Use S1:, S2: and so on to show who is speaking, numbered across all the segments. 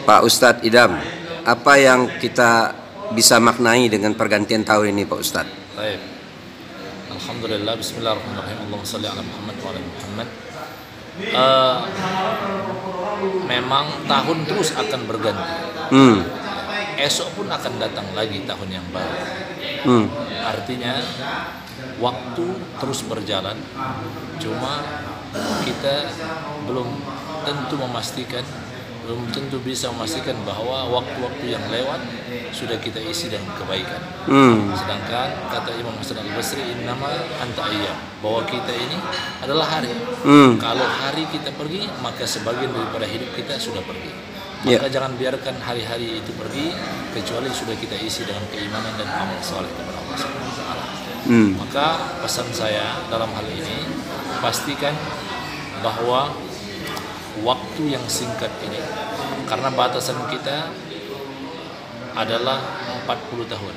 S1: Pak Ustadz Idam, apa yang kita bisa maknai dengan pergantian tahun ini, Pak Ustadz?
S2: Baik. Alhamdulillah, bismillahirrahmanirrahim. Allahumma shalli ala Muhammad wa ala Muhammad. Memang tahun terus akan berganti. Esok pun akan datang lagi tahun yang baru. Artinya waktu terus berjalan, cuma kita belum tentu bisa memastikan bahwa waktu-waktu yang lewat sudah kita isi dengan kebaikan. Sedangkan kata Imam Hasan Al-Basri, innama anta ayyam, bahwa kita ini adalah hari. Kalau hari kita pergi, maka sebagian daripada hidup kita sudah pergi. Maka jangan biarkan hari-hari itu pergi kecuali sudah kita isi dengan keimanan dan amal saleh kepada Allah Subhanahu wa taala. Maka pesan saya dalam hal ini, pastikan bahwa waktu yang singkat ini, karena batasan kita adalah 40 tahun.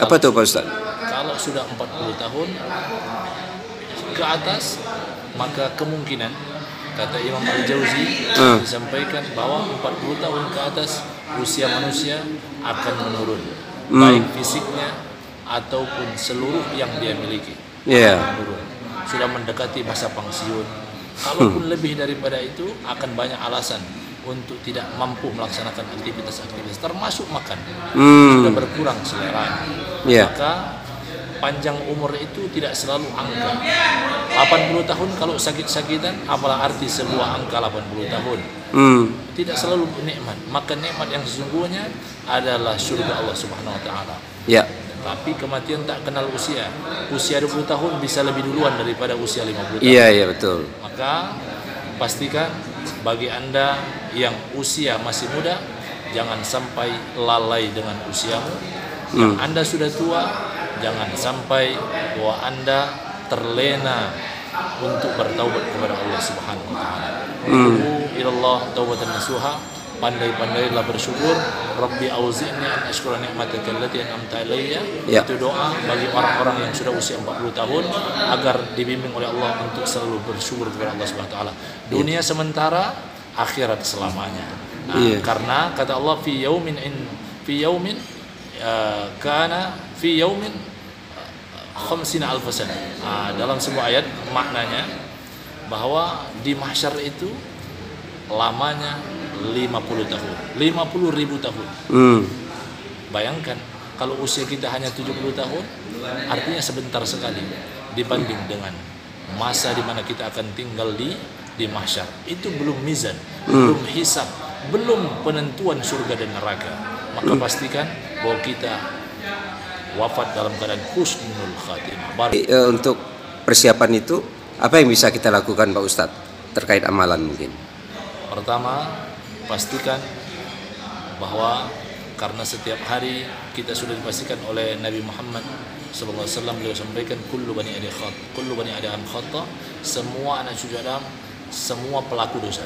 S1: Apa tuh Pak Ustaz?
S2: Kalau sudah 40 tahun ke atas, maka kemungkinan, kata Imam Al-Jauzi, disampaikan bahwa 40 tahun ke atas usia manusia akan menurun, baik fisiknya ataupun seluruh yang dia miliki menurun. Sudah mendekati masa pensiun. Kalaupun lebih daripada itu, akan banyak alasan untuk tidak mampu melaksanakan aktivitas-aktivitas, termasuk makan. Sudah berkurang selera. Maka panjang umur itu tidak selalu angka. 80 tahun kalau sakit-sakitan, apalah arti sebuah angka 80 tahun? Tidak selalu nikmat. Maka nikmat yang sesungguhnya adalah surga Allah Subhanahu wa taala. Tapi kematian tak kenal usia. Usia 20 tahun bisa lebih duluan daripada usia 50 tahun.
S1: Iya, betul.
S2: Maka pastikan bagi Anda yang usia masih muda, jangan sampai lalai dengan usiamu. Yang Anda sudah tua, jangan sampai bahwa Anda terlena untuk bertaubat kepada Allah Subhanahu wa taala. Tubu ilallah taubatan nasuha. Pandai-pandailah bersyukur. Rabbi auzi'ni an ashkura ni'mataka allati an'amta alayya. Itu doa bagi orang-orang yang sudah usia 40 tahun agar dibimbing oleh Allah untuk selalu bersyukur kepada Allah Subhanahu wa taala. Dunia sementara, akhirat selamanya. Karena kata Allah fi yaumin kana fi yaumin 50 alf sanah. Dalam sebuah ayat maknanya bahwa di mahsyar itu lamanya 50 tahun, 50.000 tahun. Bayangkan kalau usia kita hanya 70 tahun, artinya sebentar sekali dibanding dengan masa di mana kita akan tinggal di mahsyar. Itu belum mizan, belum hisab, belum penentuan surga dan neraka. Maka pastikan bahwa kita wafat dalam keadaan husnul khatimah.
S1: Untuk persiapan itu, apa yang bisa kita lakukan Pak Ustadz terkait amalan mungkin?
S2: Pertama, pastikan bahwa karena setiap hari kita sudah dipastikan oleh Nabi Muhammad SAW, beliau sampaikan kullu bani adam khata, semua anak cucu Adam, semua pelaku dosa.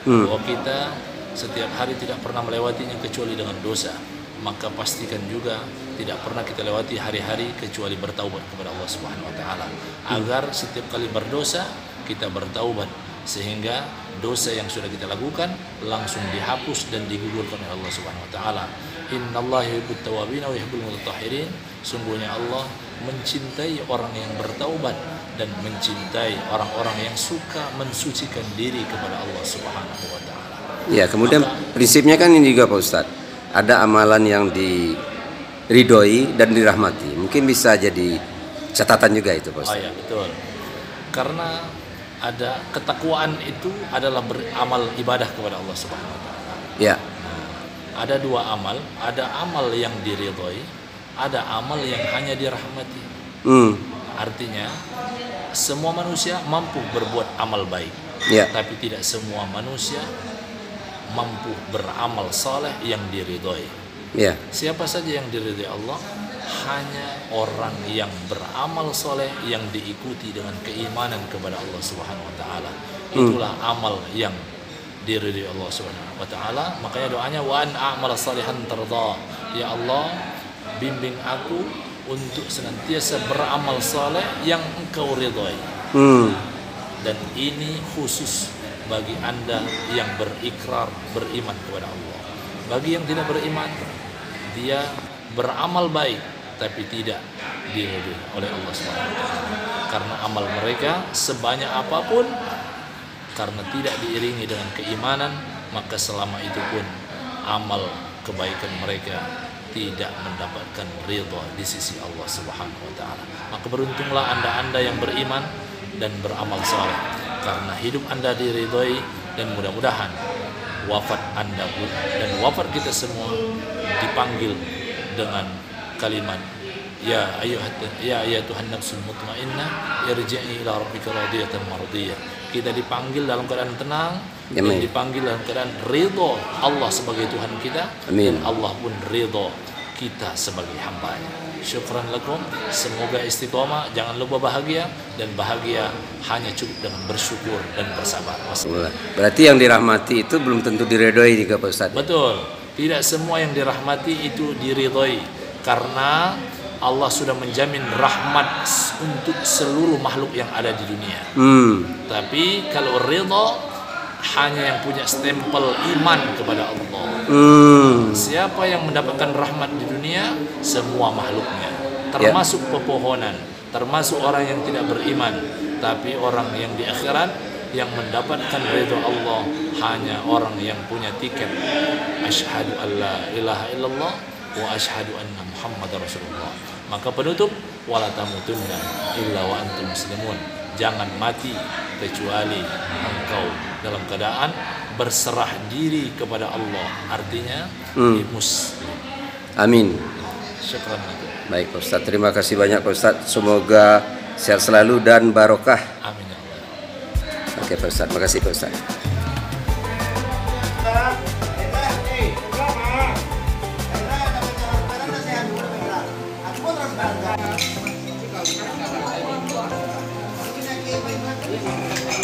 S2: Bahwa kita setiap hari tidak pernah melewatinya kecuali dengan dosa. Maka pastikan juga tidak pernah kita lewati hari-hari kecuali bertaubat kepada Allah Subhanahu wa taala. Agar setiap kali berdosa kita bertaubat, sehingga dosa yang sudah kita lakukan langsung dihapus dan digugurkan oleh Allah Subhanahu wa taala. Innallaha yuhibbut tawwabin wa yuhibbul mutatahhirin. Sungguhnya Allah mencintai orang yang bertaubat dan mencintai orang-orang yang suka mensucikan diri kepada Allah Subhanahu wa taala.
S1: Ya, kemudian prinsipnya kan ini juga Pak Ustadz, ada amalan yang diridhoi dan dirahmati. Mungkin bisa jadi catatan juga itu Pak Ustadz.
S2: Ya, betul. Karena ada ketakwaan itu adalah beramal ibadah kepada Allah Subhanahu wa taala. Ada dua amal, ada amal yang diridhoi, ada amal yang hanya dirahmati. Artinya semua manusia mampu berbuat amal baik, tapi tidak semua manusia mampu beramal saleh yang diridhoi. Siapa saja yang diridhoi Allah? Hanya orang yang beramal soleh yang diikuti dengan keimanan kepada Allah Subhanahu wa taala. Itulah amal yang diridhoi Allah Subhanahu wa taala. Makanya doanya wa an a'mal salihan tardha. Ya Allah, bimbing aku untuk senantiasa beramal soleh yang Engkau ridhoi. Dan ini khusus bagi Anda yang berikrar beriman kepada Allah. Bagi yang tidak beriman, dia beramal baik tapi tidak diridhoi oleh Allah SWT. Karena amal mereka sebanyak apapun, karena tidak diiringi dengan keimanan, maka selama itu pun amal kebaikan mereka tidak mendapatkan ridha di sisi Allah Subhanahu wa taala. Maka beruntunglah Anda yang beriman dan beramal saleh, karena hidup Anda diridhoi, dan mudah-mudahan wafat Anda pun dan wafat kita semua dipanggil dengan kalimat ya ayyatuhan nafsul mutmainnah irji'i ila rabbika radiyatan mardiyah. Kita dipanggil dalam keadaan tenang, dan dipanggil dalam keadaan ridha Allah sebagai Tuhan kita.
S1: Amin.
S2: Dan Allah pun ridha kita sebagai hamba-Nya. Syukran lakum. Semoga istiqomah, jangan lupa bahagia, dan bahagia hanya cukup dengan bersyukur dan bersabar.
S1: Berarti yang dirahmati itu belum tentu diridhoi juga Pak Ustadz.
S2: Betul. Tidak semua yang dirahmati itu diridhoi, karena Allah sudah menjamin rahmat untuk seluruh makhluk yang ada di dunia. Tapi kalau ridha hanya yang punya stempel iman kepada Allah. Siapa yang mendapatkan rahmat di dunia? Semua makhluknya, termasuk pepohonan, termasuk orang yang tidak beriman. Tapi orang yang di akhirat yang mendapatkan ridha Allah hanya orang yang punya tiket asyhadu alla ilaha illallah wa asyhadu anna Muhammadar Rasulullah. Maka penutup, wala tamutunna illa wa antum muslimun. Jangan mati kecuali engkau dalam keadaan berserah diri kepada Allah. Artinya muslim.
S1: Amin.
S2: Syukran.
S1: Baik Pak Ustadz, terima kasih banyak Pak Ustadz. Semoga sehat selalu dan barokah.
S2: Amin ya Allah.
S1: Oke Pak Ustadz, makasih Pak Ustadz.
S3: Aku